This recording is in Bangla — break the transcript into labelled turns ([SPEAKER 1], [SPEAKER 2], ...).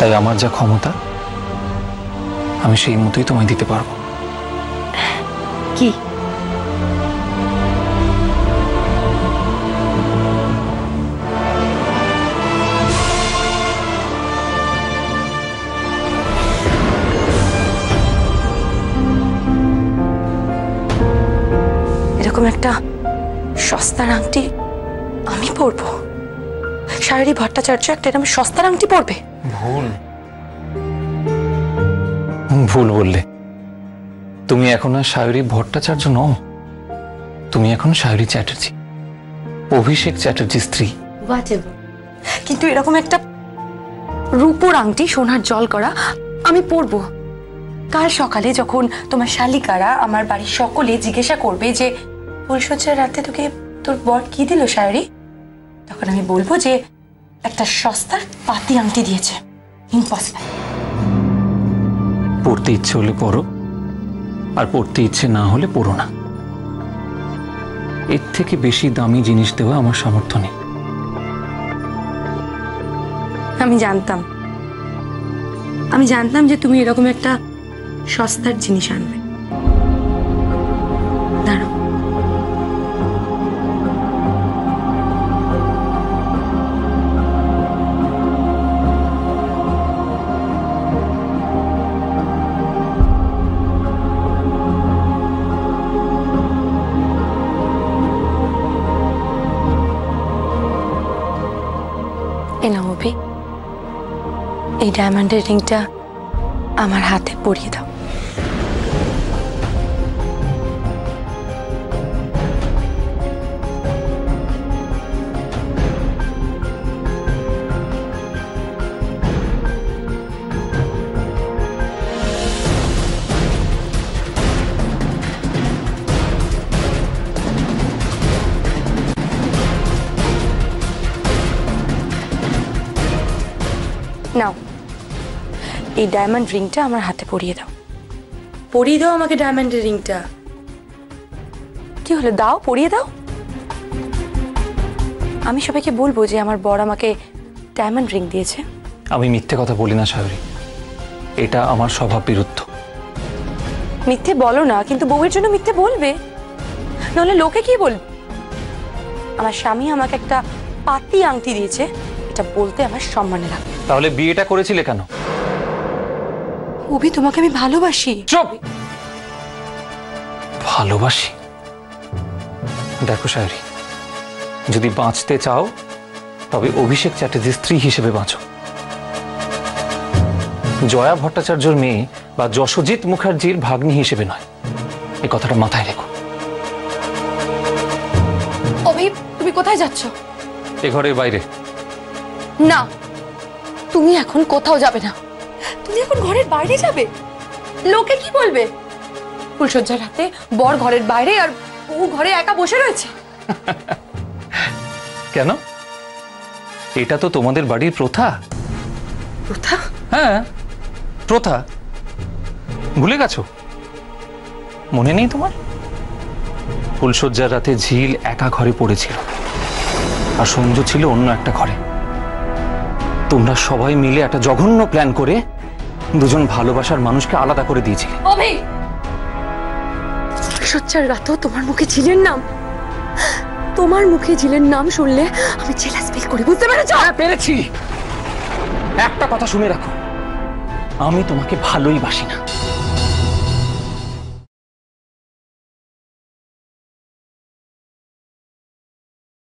[SPEAKER 1] তাই আমার যা ক্ষমতা আমি সেই মতোই তোমায় দিতে পারবো।
[SPEAKER 2] কি? এরকম একটা সস্তার আংটি আমি পরবো? শায়রি ভট্টাচার্য একটা এরকম সস্তার আংটি পরবে?
[SPEAKER 1] ভুল ভুল বললে। তুমি এখন আর শায়রি ভট্টাচার্য নও, তুমি এখন শায়রি চ্যাটার্জি, অভিষেক চ্যাটার্জির স্ত্রী।
[SPEAKER 2] কিন্তু এরকম একটা রূপোর আংটি সোনার জল করা আমি পরবো। কাল সকালে যখন তোমার শালিকারা আমার বাড়ির সকলে জিজ্ঞাসা করবে যে ফুলসজ্জার রাতে তোকে তোর বর কি দিল শায়রি, তখন আমি বলবো যে একটা সস্তার পাতি আংটি দিয়েছে। ইম্পসিবল।
[SPEAKER 1] পড়তে ইচ্ছে হলে পড়ো, আর পড়তে ইচ্ছে না হলে পড়ো না। এর থেকে বেশি দামি জিনিস দেওয়া আমার সামর্থ্য নেই।
[SPEAKER 2] আমি জানতাম যে তুমি এরকম একটা সস্তার জিনিস আনবে। দাঁড়াও। অভি, এই ডায়মন্ডের রিংটা আমার হাতে পরিয়ে দাও। নাও, এই ডায়মন্ড রিংটা আমার হাতে পরিয়ে দাও। পরিয়ে দাও আমাকে ডায়মন্ডের রিংটা। কি হলো, দাও, পরিয়ে দাও। আমি সবাইকে বলবো যে আমার বর আমাকে ডায়মন্ড রিং দিয়েছে।
[SPEAKER 1] আমি মিথ্যে কথা বলি না শায়রি, এটা আমার স্বভাব বিরুদ্ধ।
[SPEAKER 2] মিথ্যে বলো না, কিন্তু বউয়ের জন্য মিথ্যে বলবে, নাহলে লোকে কি বলবে? আমার স্বামী আমাকে একটা পাতি আংটি দিয়েছে, এটা বলতে আমার সম্মানে লাগে।
[SPEAKER 1] তাহলে বিয়েটা করেছিলে কেন?
[SPEAKER 2] অভি, তোমাকে আমি ভালোবাসি।
[SPEAKER 1] চুপ! ভালোবাসি? দেখো শায়রি, যদি বাঁচতে চাও তবে অভিষেক চ্যাটার্জির স্ত্রী হিসেবে বাঁচো, জয়া ভট্টাচার্যর মেয়ে বা যশোজিৎ মুখার্জির ভাগ্নি হিসেবে নয়। এই কথাটা মাথায় রেখো।
[SPEAKER 2] অভি, তুমি কোথায় যাচ্ছ?
[SPEAKER 1] এ ঘরের বাইরে।
[SPEAKER 2] না, তুমি এখন কোথাও যাবে না। তুমি এখন ঘরের বাইরে যাবে? লোকে কি বলবে? ফুলসজ্জার রাতে বর ঘরের বাইরে আর বউ ঘরে একা বসে রয়েছে।
[SPEAKER 1] কেন? এটা তো তোমাদের বাড়ির প্রথা।
[SPEAKER 2] প্রথা?
[SPEAKER 1] হ্যাঁ, প্রথা। ভুলে গেছো? মনে নেই তোমার? ফুলসজ্জার রাতে ঝিল একা ঘরে পড়েছিল আর সঞ্জু ছিল অন্য একটা ঘরে। তোমরা সবাই মিলে একটা জঘন্য প্ল্যান করে দুজন ভালোবাসার মানুষকে আলাদা করে দিয়েছিলে।
[SPEAKER 2] অভি, ফুলসজ্জার রাতেও তোমার মুখে ঝিলের নাম, তোমার মুখে ঝিলের নাম শুনলে আমি জেলাস ফিল করি, বুঝতে পেরেছো?
[SPEAKER 1] হ্যাঁ, পেরেছি। একটা কথা শুনে রাখো, আমি তোমাকে ভালোই বাসি না।